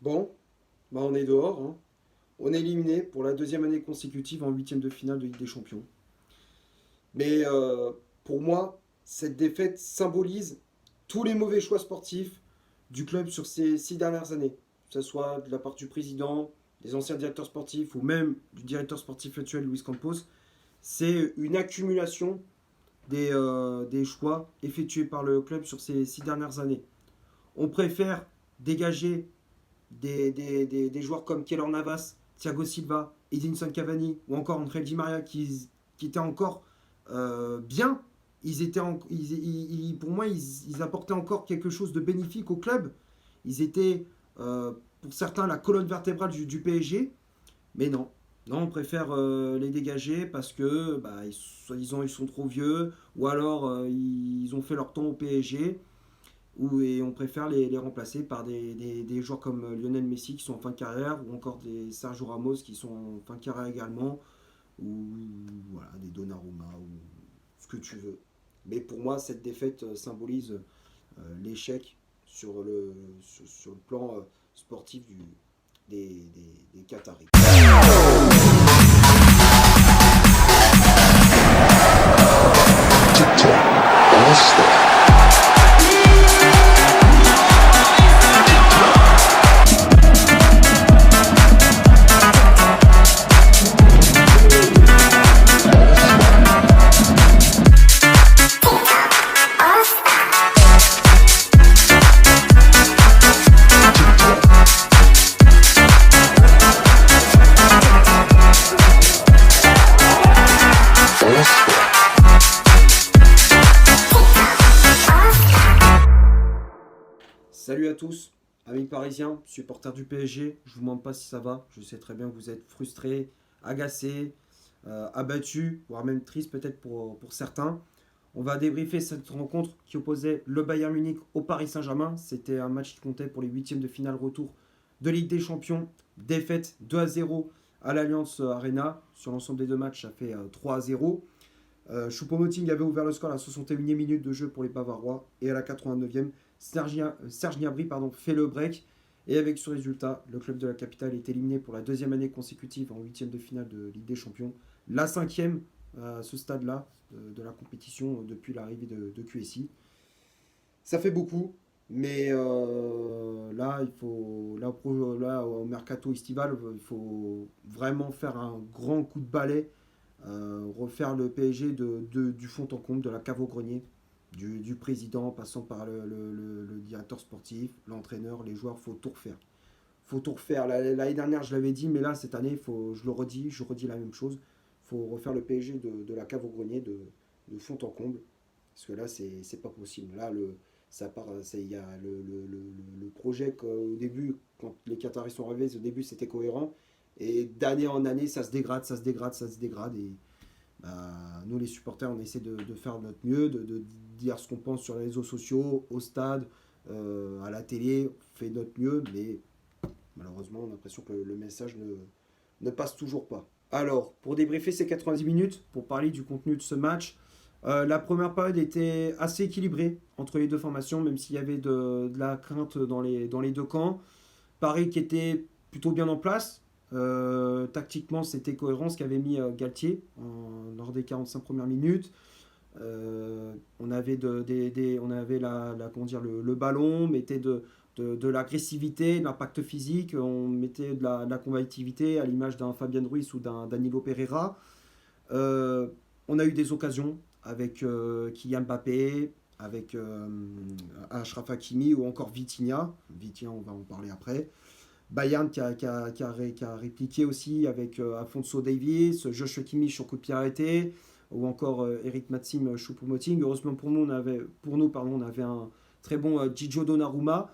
Bon, on est dehors, hein. On est éliminé pour la deuxième année consécutive en huitième de finale de Ligue des Champions. Mais pour moi, cette défaite symbolise tous les mauvais choix sportifs du club sur ces 6 dernières années. Que ce soit de la part du président, des anciens directeurs sportifs ou même du directeur sportif actuel Luis Campos. C'est une accumulation des choix effectués par le club sur ces 6 dernières années. On préfère dégager des joueurs comme Keylor Navas, Thiago Silva, Edinson Cavani ou encore André Di Maria qui étaient encore bien. Pour moi, ils apportaient encore quelque chose de bénéfique au club. Ils étaient, pour certains, la colonne vertébrale du PSG. Mais non, non, on préfère les dégager parce que soi-disant ils sont trop vieux ou alors ils ont fait leur temps au PSG et on préfère les remplacer par des joueurs comme Lionel Messi qui sont en fin de carrière ou encore des Sergio Ramos qui sont en fin de carrière également ou voilà, des Donnarumma ou ce que tu veux. Mais pour moi, cette défaite symbolise l'échec sur le plan sportif des Qataris. Salut à tous, amis parisiens, supporters du PSG. Je vous demande pas si ça va. Je sais très bien que vous êtes frustrés, agacés, abattus, voire même tristes peut-être pour certains. On va débriefer cette rencontre qui opposait le Bayern Munich au Paris Saint-Germain. C'était un match qui comptait pour les huitièmes de finale retour de Ligue des Champions. Défaite 2-0 à l'Alliance Arena. Sur l'ensemble des deux matchs, ça fait 3-0. Choupo-Moting avait ouvert le score à la 61e minute de jeu pour les Bavarois et à la 89e, Serge Gnabry fait le break. Et avec ce résultat, le club de la capitale est éliminé pour la deuxième année consécutive en huitième de finale de Ligue des Champions. La cinquième à ce stade-là de la compétition depuis l'arrivée de QSI. Ça fait beaucoup, mais là, au mercato estival, il faut vraiment faire un grand coup de balai, refaire le PSG du fond en comble, de la cave au grenier, du président, passant par le directeur sportif, l'entraîneur, les joueurs, faut tout refaire. Faut tout refaire. L'année dernière, je l'avais dit, mais là, cette année, je redis la même chose. Faut refaire le PSG de la cave au grenier, de fond en comble. Parce que là, c'est pas possible. Là, il y a le projet qu'au début, quand les Qataris sont arrivés, au début, c'était cohérent. Et d'année en année, ça se dégrade, ça se dégrade, ça se dégrade. Et nous, les supporters, on essaie de faire notre mieux, de dire ce qu'on pense sur les réseaux sociaux, au stade, à la télé. On fait notre mieux, mais malheureusement, on a l'impression que le message ne passe toujours pas. Alors, pour débriefer ces 90 minutes, pour parler du contenu de ce match, la première période était assez équilibrée entre les deux formations, même s'il y avait de la crainte dans les deux camps. Paris qui était plutôt bien en place. Tactiquement, c'était cohérent ce qu'avait mis Galtier lors des 45 premières minutes. On avait, on avait comment dire, le ballon, on mettait de l'agressivité, de l'impact physique, on mettait de la combativité à l'image d'un Fabien Ruiz ou d'un Danilo Pereira. On a eu des occasions avec Kylian Mbappé, avec Achraf Hakimi ou encore Vitinha. Vitinha, on va en parler après. Bayern qui a répliqué aussi avec Alphonso Davies, Joshua Kimmich sur coup de pied arrêté, ou encore Eric Maxim Choupo-Moting. Heureusement on avait un très bon Gigio Donnarumma.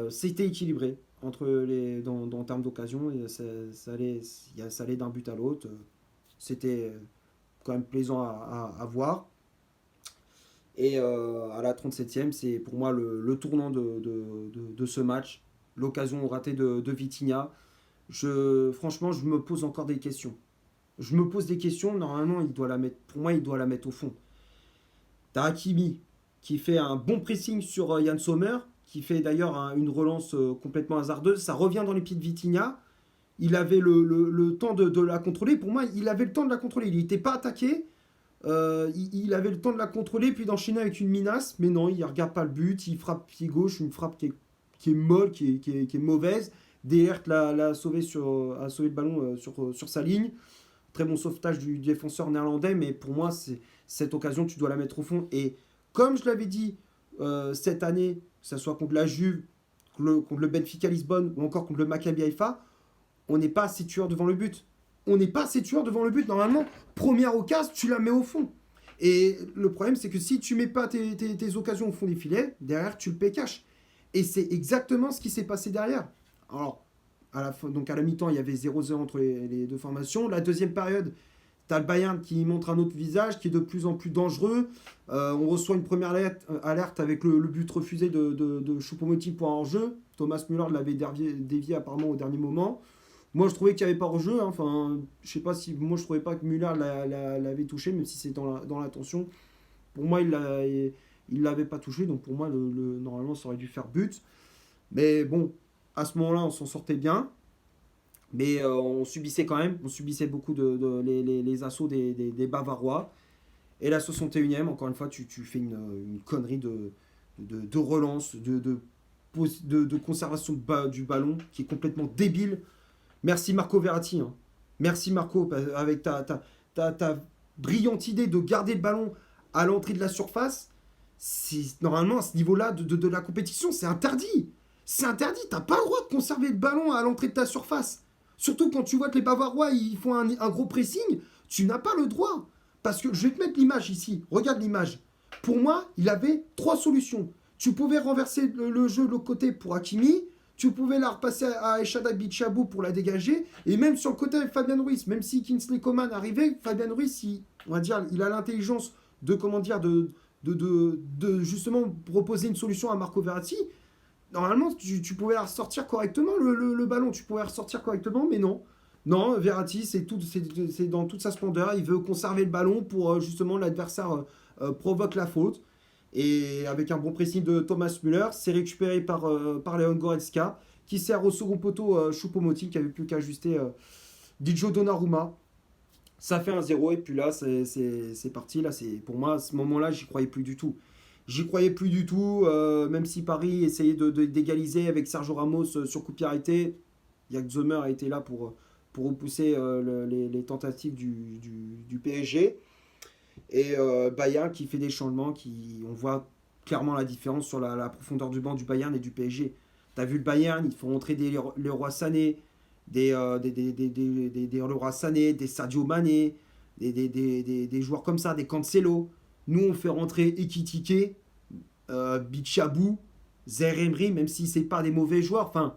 C'était équilibré en termes d'occasion. Ça allait d'un but à l'autre. C'était quand même plaisant à voir. Et à la 37e, c'est pour moi le tournant de ce match. L'occasion ratée de Vitinha. Franchement, je me pose encore des questions. Je me pose des questions. Normalement, pour moi, il doit la mettre au fond. T'as Hakimi qui fait un bon pressing sur Yann Sommer, qui fait d'ailleurs une relance complètement hasardeuse. Ça revient dans les pieds de Vitinha. Il avait le temps de la contrôler. Pour moi, il avait le temps de la contrôler. Il n'était pas attaqué. Il avait le temps de la contrôler, puis d'enchaîner avec une menace. Mais non, il ne regarde pas le but. Il frappe pied gauche, une frappe qui est molle, qui est mauvaise. Deert a sauvé le ballon sur sa ligne. Très bon sauvetage du défenseur néerlandais. Mais pour moi, cette occasion, tu dois la mettre au fond. Et comme je l'avais dit cette année, que ce soit contre la Juve, contre le Benfica Lisbonne ou encore contre le Maccabi Haïfa, on n'est pas assez tueur devant le but. On n'est pas assez tueur devant le but. Normalement, première occasion, tu la mets au fond. Et le problème, c'est que si tu mets pas tes occasions au fond des filets, derrière, tu le paies cash. Et c'est exactement ce qui s'est passé derrière. Alors, donc à la mi-temps, il y avait 0-0 entre les deux formations. La deuxième période, tu as le Bayern qui montre un autre visage, qui est de plus en plus dangereux. On reçoit une première alerte avec le but refusé de Choupo-Moting pour un hors-jeu. Thomas Müller l'avait dévié apparemment au dernier moment. Moi, je trouvais qu'il n'y avait pas hors-jeu. Hein. Enfin, je sais pas si... Moi, je trouvais pas que Müller l'avait touché, même si c'est dans l'attention. Pour moi, il l'avait pas touché. Donc, pour moi, normalement, ça aurait dû faire but. Mais bon, à ce moment-là, on s'en sortait bien. Mais on subissait quand même. On subissait beaucoup les assauts des Bavarois. Et la 61e, encore une fois, tu fais une connerie de relance, de conservation du ballon qui est complètement débile. Merci Marco Verratti. Hein. Merci Marco, avec ta brillante idée de garder le ballon à l'entrée de la surface. Normalement, à ce niveau-là de la compétition, c'est interdit. C'est interdit. T'as pas le droit de conserver le ballon à l'entrée de ta surface. Surtout quand tu vois que les Bavarois ils font un gros pressing, tu n'as pas le droit. Parce que je vais te mettre l'image ici. Regarde l'image. Pour moi, il avait 3 solutions. Tu pouvais renverser le jeu de l'autre côté pour Hakimi. Tu pouvais la repasser à Eshada Bichabou pour la dégager. Et même sur le côté avec Fabian Ruiz, même si Kingsley Coman arrivait, Fabian Ruiz, on va dire, il a l'intelligence de justement proposer une solution à Marco Verratti. Normalement, tu pouvais la ressortir correctement, le ballon. Tu pouvais la ressortir correctement, mais non. Non, Verratti, c'est dans toute sa splendeur. Il veut conserver le ballon pour justement l'adversaire provoque la faute. Et avec un bon pressing de Thomas Müller, c'est récupéré par Leon Goretzka, qui sert au second poteau Choupo-Moting, qui avait plus qu'à ajuster Didio Donnarumma. Ça fait 1-0, et puis là, c'est parti. Là, pour moi, à ce moment-là, j'y croyais plus du tout. J'y croyais plus du tout, même si Paris essayait d'égaliser avec Sergio Ramos sur coup de pied arrêté. Yann Sommer a été là pour repousser les tentatives du PSG. Et Bayern qui fait des changements, on voit clairement la différence sur la profondeur du banc du Bayern et du PSG. T'as vu le Bayern, ils font rentrer des Leroy Sané, des Leroy Sané, des Sadio Mané, des joueurs comme ça, des Cancelo. Nous, on fait rentrer Ekitike, Bichabou, Zeremri, même si c'est pas des mauvais joueurs. Enfin,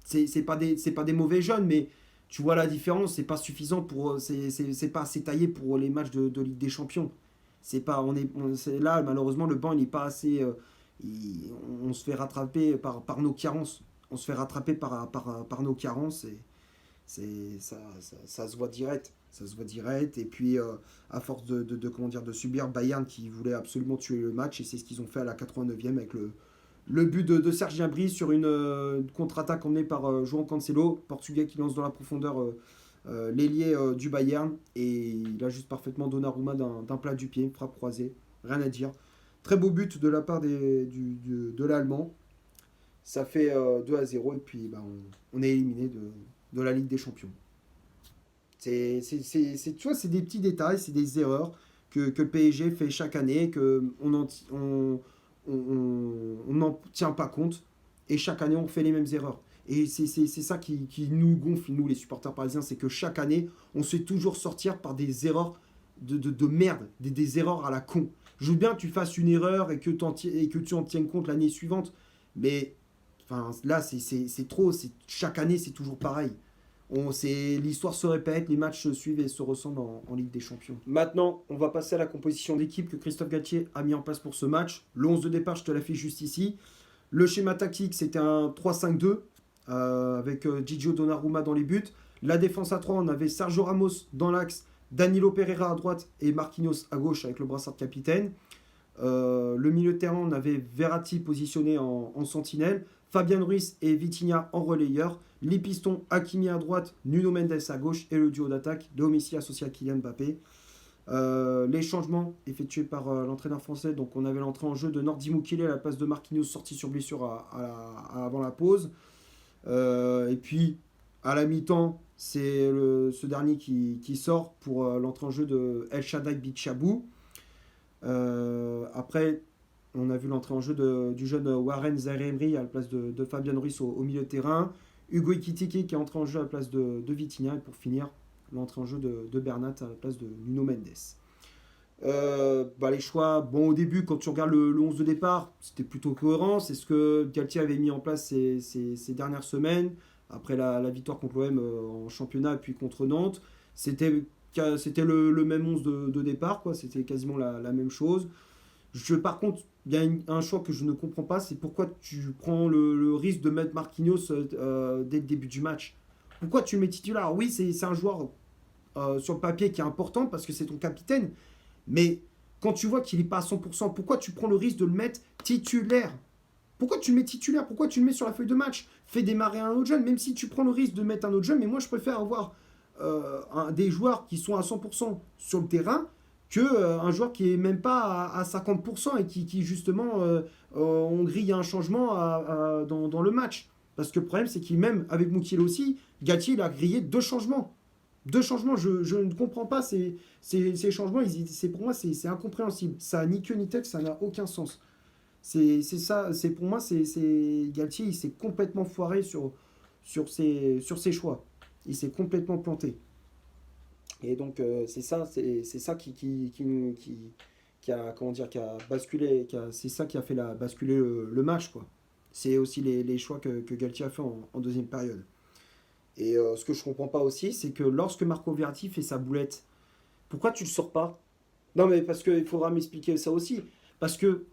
c'est pas des mauvais jeunes, mais tu vois la différence, c'est pas suffisant c'est pas assez taillé pour les matchs de Ligue des Champions. Là, malheureusement, le banc il n'est pas assez. On se fait rattraper par nos carences. On se fait rattraper par nos carences et ça se voit direct. Ça se voit direct. Et puis, à force de subir Bayern qui voulait absolument tuer le match, et c'est ce qu'ils ont fait à la 89e avec le but de Serge Gnabry sur une contre-attaque emmenée par João Cancelo, portugais qui lance dans la profondeur l'ailier du Bayern, et il ajuste parfaitement Donnarumma d'un plat du pied, frappe croisée, rien à dire. Très beau but de la part de l'Allemand. Ça fait 2-0, et puis on est éliminé de la Ligue des Champions. Tu vois, c'est des petits détails, c'est des erreurs que le PSG fait chaque année, qu'on n'en tient pas compte, et chaque année on fait les mêmes erreurs. Et c'est ça qui nous gonfle, nous les supporters parisiens, c'est que chaque année on se fait toujours sortir par des erreurs de merde, des erreurs à la con. Je veux bien que tu fasses une erreur et que tu en tiennes compte l'année suivante, mais là c'est trop, chaque année c'est toujours pareil. L'histoire se répète, les matchs se suivent et se ressemblent en Ligue des Champions. Maintenant, on va passer à la composition d'équipe que Christophe Galtier a mis en place pour ce match. Le 11 de départ, je te l'affiche juste ici. Le schéma tactique, c'était un 3-5-2 avec Didio Donnarumma dans les buts. La défense à 3, on avait Sergio Ramos dans l'axe, Danilo Pereira à droite et Marquinhos à gauche avec le brassard de capitaine. Le milieu de terrain, on avait Verratti positionné en sentinelle, Fabien Ruiz et Vitinha en relayeur, les pistons Hakimi à droite, Nuno Mendes à gauche et le duo d'attaque de Messi associé à Kylian Mbappé. Les changements effectués par l'entraîneur français, donc on avait l'entrée en jeu de Nordi Mukiele à la place de Marquinhos sorti sur blessure avant la pause. Et puis à la mi-temps, c'est ce dernier qui sort pour l'entrée en jeu de El Shaddai Bichabou. Après, on a vu l'entrée en jeu du jeune Warren Zaïre-Emery à la place de Fabien Ruiz au milieu de terrain. Hugo Ekitike qui est entré en jeu à la place de Vitinha. Et pour finir, l'entrée en jeu de Bernat à la place de Nuno Mendes. Les choix, bon au début quand tu regardes le 11 de départ, c'était plutôt cohérent, c'est ce que Galtier avait mis en place ces dernières semaines, après la victoire contre l'OM en championnat puis contre Nantes, c'était le même 11 de départ, quoi. C'était quasiment la même chose. Par contre, il y a un choix que je ne comprends pas, c'est pourquoi tu prends le risque de mettre Marquinhos dès le début du match. Pourquoi tu le mets titulaire? Alors oui, c'est un joueur sur le papier qui est important parce que c'est ton capitaine, mais quand tu vois qu'il n'est pas à 100%, pourquoi tu prends le risque de le mettre titulaire? Pourquoi tu le mets titulaire? Pourquoi tu le mets sur la feuille de match? Fais démarrer un autre jeune, même si tu prends le risque de mettre un autre jeune, mais moi je préfère avoir des joueurs qui sont à 100% sur le terrain que un joueur qui est même pas à 50% et qui justement on grille un changement dans le match. Parce que le problème c'est qu'il même avec Moukiel aussi, Gatti il a grillé deux changements. Deux changements, je ne comprends pas ces changements, pour moi c'est incompréhensible. Ça n'a ni queue ni tête, ça n'a aucun sens. C'est ça, pour moi, Galtier, il s'est complètement foiré sur ses choix. Il s'est complètement planté. Et donc, c'est ça qui a, comment dire, qui a basculé, c'est ça qui a fait basculer le match, quoi. C'est aussi les choix que Galtier a fait en deuxième période. Et ce que je comprends pas aussi, c'est que lorsque Marco Verratti fait sa boulette, pourquoi tu le sors pas? Non, mais parce qu'il faudra m'expliquer ça aussi. Parce que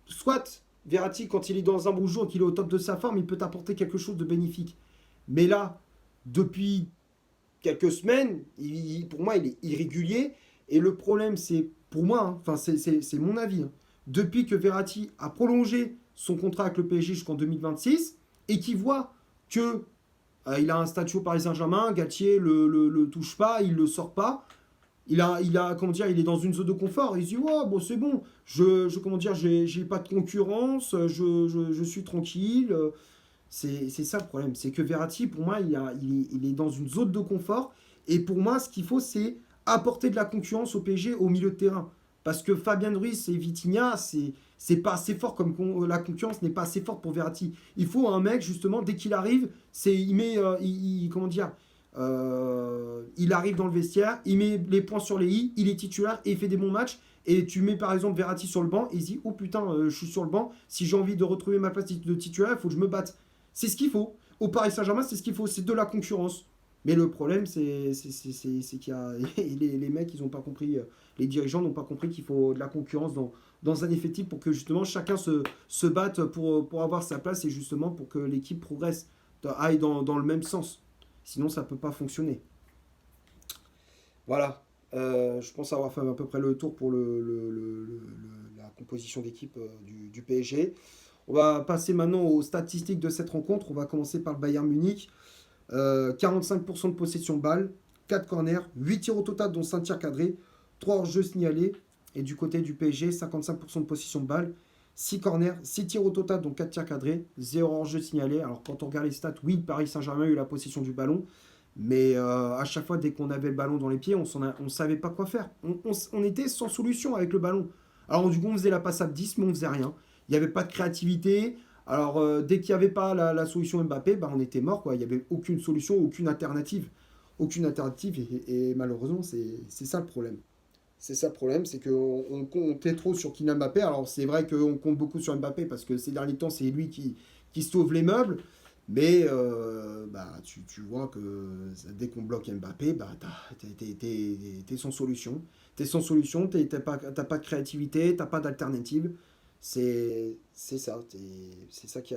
soit Verratti, quand il est dans un bon jour, qu'il est au top de sa forme, il peut t'apporter quelque chose de bénéfique. Mais là, depuis quelques semaines, pour moi, il est irrégulier. Et le problème, c'est pour moi, hein, enfin, c'est mon avis, hein, depuis que Verratti a prolongé son contrat avec le PSG jusqu'en 2026 et qu'il voit que il a un statut au Paris Saint-Germain, Galtier le touche pas, il le sort pas. Comment dire, il est dans une zone de confort. Il se dit, ouais, bon, c'est bon. Comment dire, j'ai pas de concurrence. Je suis tranquille. C'est ça le problème. C'est que Verratti, pour moi, il est dans une zone de confort. Et pour moi, ce qu'il faut, c'est apporter de la concurrence au PSG au milieu de terrain. Parce que Fabien Ruiz et Vitinha, c'est pas assez fort la concurrence n'est pas assez forte pour Verratti. Il faut un mec, justement, dès qu'il arrive, il met, comment dire, il arrive dans le vestiaire, il met les points sur les i, il est titulaire et il fait des bons matchs. Et tu mets par exemple Verratti sur le banc et il se dit, oh putain, je suis sur le banc, si j'ai envie de retrouver ma place de titulaire, il faut que je me batte. C'est ce qu'il faut. Au Paris Saint-Germain, c'est ce qu'il faut, c'est de la concurrence. Mais le problème, c'est qu'il y a les mecs, ils n'ont pas compris, les dirigeants n'ont pas compris qu'il faut de la concurrence dans un effectif pour que justement chacun se batte pour avoir sa place et justement pour que l'équipe progresse, aille dans le même sens. Sinon, ça ne peut pas fonctionner. Voilà. Je pense avoir fait à peu près le tour pour la composition d'équipe du PSG. On va passer maintenant aux statistiques de cette rencontre. On va commencer par le Bayern Munich. 45% de possession de balle, 4 corners, 8 tirs au total, dont 5 tirs cadrés, 3 hors-jeux signalés. Et du côté du PSG, 55% de possession de balle, 6 corners, 6 tirs au total, dont 4 tirs cadrés, 0 hors-jeu signalé. Alors quand on regarde les stats, oui, Paris Saint-Germain a eu la possession du ballon. Mais à chaque fois, dès qu'on avait le ballon dans les pieds, on ne savait pas quoi faire. On était sans solution avec le ballon. Alors du coup, on faisait la passe à 10, mais on faisait rien. Il n'y avait pas de créativité. Alors dès qu'il n'y avait pas la solution Mbappé, on était mort, quoi. Il n'y avait aucune solution, aucune alternative. Aucune alternative. Et malheureusement, c'est ça le problème. C'est ça le problème, c'est qu'on comptait trop sur Kylian Mbappé. Alors c'est vrai qu'on compte beaucoup sur Mbappé parce que ces derniers temps, c'est lui qui sauve les meubles. Mais tu vois que dès qu'on bloque Mbappé, t'es sans solution. T'es sans solution, t'as pas de créativité, t'as pas d'alternative. C'est ça, c'est ça qui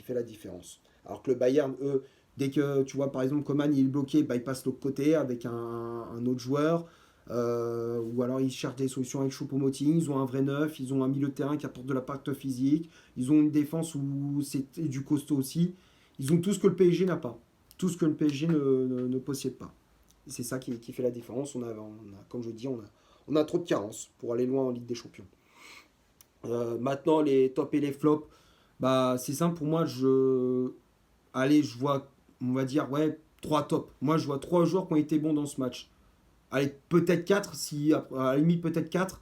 fait la différence. Alors que le Bayern, eux, dès que tu vois par exemple Coman il est bloqué, il passe de l'autre côté avec un autre joueur. Ou alors ils cherchent des solutions avec Choupo-Moting. Ils ont un vrai neuf, ils ont un milieu de terrain qui apporte de l'impact physique, ils ont une défense où c'est du costaud aussi. Ils ont tout ce que le PSG n'a pas, tout ce que le PSG ne possède pas. C'est ça qui fait la différence. Comme je dis, on a trop de carences pour aller loin en Ligue des Champions. Maintenant, les tops et les flops, bah, c'est simple pour moi. Allez, je vois, on va dire, ouais, trois tops. Moi, je vois trois joueurs qui ont été bons dans ce match. Allez, peut-être quatre, si, à la limite, peut-être quatre.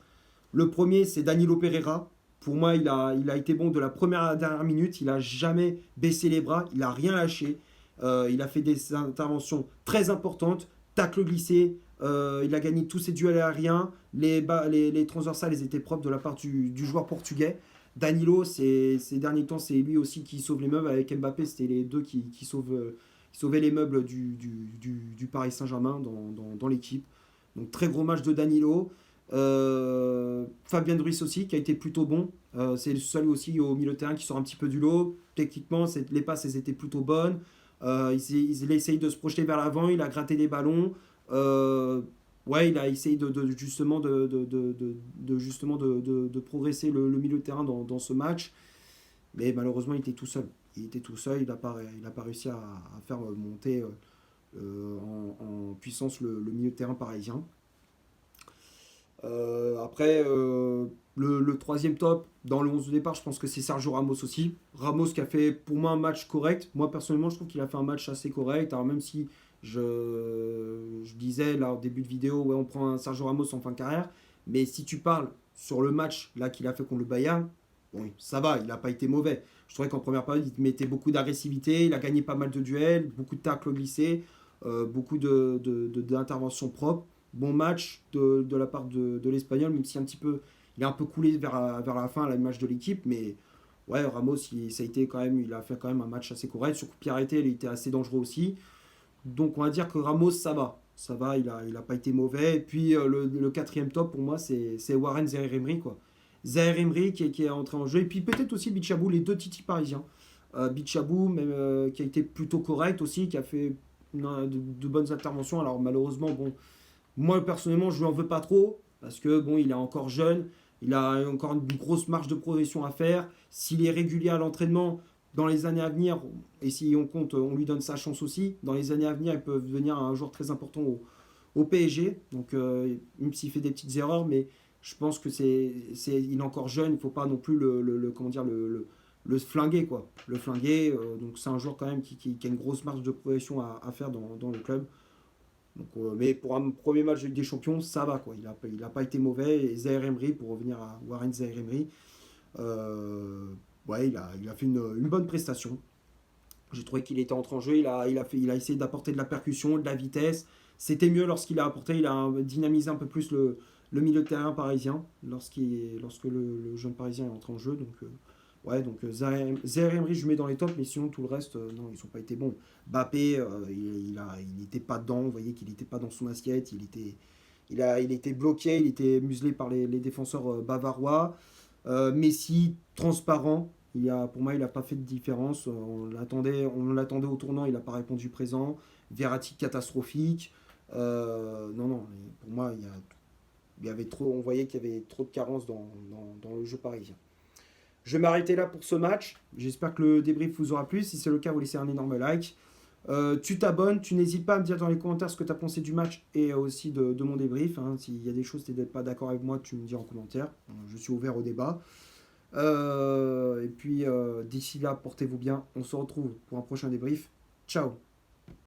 Le premier, c'est Danilo Pereira. Pour moi, il a été bon de la première à la dernière minute. Il n'a jamais baissé les bras. Il n'a rien lâché. Il a fait des interventions très importantes. Tacle glissé. Il a gagné tous ses duels aériens. Les transversales, ils étaient propres de la part du joueur portugais. Danilo, ces derniers temps, c'est lui aussi qui sauve les meubles. Avec Mbappé, c'était les deux qui sauvaient les meubles du Paris Saint-Germain dans l'équipe. Donc très gros match de Danilo. Fabien Ruiz aussi, qui a été plutôt bon. C'est le seul aussi au milieu de terrain qui sort un petit peu du lot. Techniquement, les passes, elles étaient plutôt bonnes. Il a essayé de se projeter vers l'avant, il a gratté des ballons. Ouais, il a essayé justement de progresser le milieu de terrain dans ce match. Mais malheureusement, il était tout seul. Il était tout seul, il a pas réussi à faire monter en puissance le milieu de terrain parisien. Après, le troisième top, dans le 11 de départ, je pense que c'est Sergio Ramos aussi. Ramos qui a fait pour moi un match correct. Moi personnellement, je trouve qu'il a fait un match assez correct. Alors même si je disais là au début de vidéo, ouais, on prend un Sergio Ramos en fin de carrière. Mais si tu parles sur le match là qu'il a fait contre le Bayern, bon, ça va, il n'a pas été mauvais. Je trouvais qu'en première période, il mettait beaucoup d'agressivité, il a gagné pas mal de duels, beaucoup de tacles glissés, beaucoup d'interventions propres. Bon match de la part de l'Espagnol, même si un petit peu, il est un peu coulé vers la fin, à l'image de l'équipe, mais ouais, Ramos, ça a été quand même, il a fait quand même un match assez correct. Sur coup de pied arrêté, il était assez dangereux aussi. Donc on va dire que Ramos, ça va. Ça va, il a pas été mauvais. Et puis le quatrième top pour moi, c'est Warren Zaïre-Emery, quoi. Zaïre-Emery qui est entré en jeu. Et puis peut-être aussi Bichabou, les deux titis parisiens. Bichabou, même, qui a été plutôt correct aussi, qui a fait de bonnes interventions. Alors malheureusement, bon, moi, personnellement, je lui en veux pas trop parce que bon, il est encore jeune, il a encore une grosse marge de progression à faire. S'il est régulier à l'entraînement dans les années à venir, et si on compte, on lui donne sa chance aussi, dans les années à venir, il peut devenir un joueur très important au PSG. Donc, même s'il fait des petites erreurs, mais je pense que il est encore jeune, il ne faut pas non plus comment dire, le flinguer, quoi. Le flinguer, donc c'est un joueur quand même qui a une grosse marge de progression à faire dans le club. Donc, mais pour un premier match de Ligue des Champions, ça va, quoi. Il a pas été mauvais. Et Zaire Emery, pour revenir à Warren Zaire Emery, euh, ouais, il a fait une bonne prestation. J'ai trouvé qu'il était entré en jeu. Il a essayé d'apporter de la percussion, de la vitesse. C'était mieux lorsqu'il a apporté. Il a dynamisé un peu plus le milieu de terrain parisien lorsque le jeune parisien est entré en jeu. Donc, ouais, donc Zaire Emery, je mets dans les tops, mais sinon tout le reste, non, ils n'ont pas été bons. Bappé, il n'était pas dedans, vous voyez qu'il n'était pas dans son assiette, il était bloqué, il était muselé par les défenseurs bavarois. Messi, transparent, pour moi, il n'a pas fait de différence. On l'attendait au tournant, il n'a pas répondu présent. Verratti, catastrophique. Non, non, pour moi, il y avait trop, on voyait qu'il y avait trop de carences dans le jeu parisien. Je vais m'arrêter là pour ce match. J'espère que le débrief vous aura plu. Si c'est le cas, vous laissez un énorme like. Tu t'abonnes, tu n'hésites pas à me dire dans les commentaires ce que tu as pensé du match et aussi de mon débrief. Hein. S'il y a des choses, tu n'es pas d'accord avec moi, tu me dis en commentaire. Je suis ouvert au débat. Et puis d'ici là, portez-vous bien. On se retrouve pour un prochain débrief. Ciao.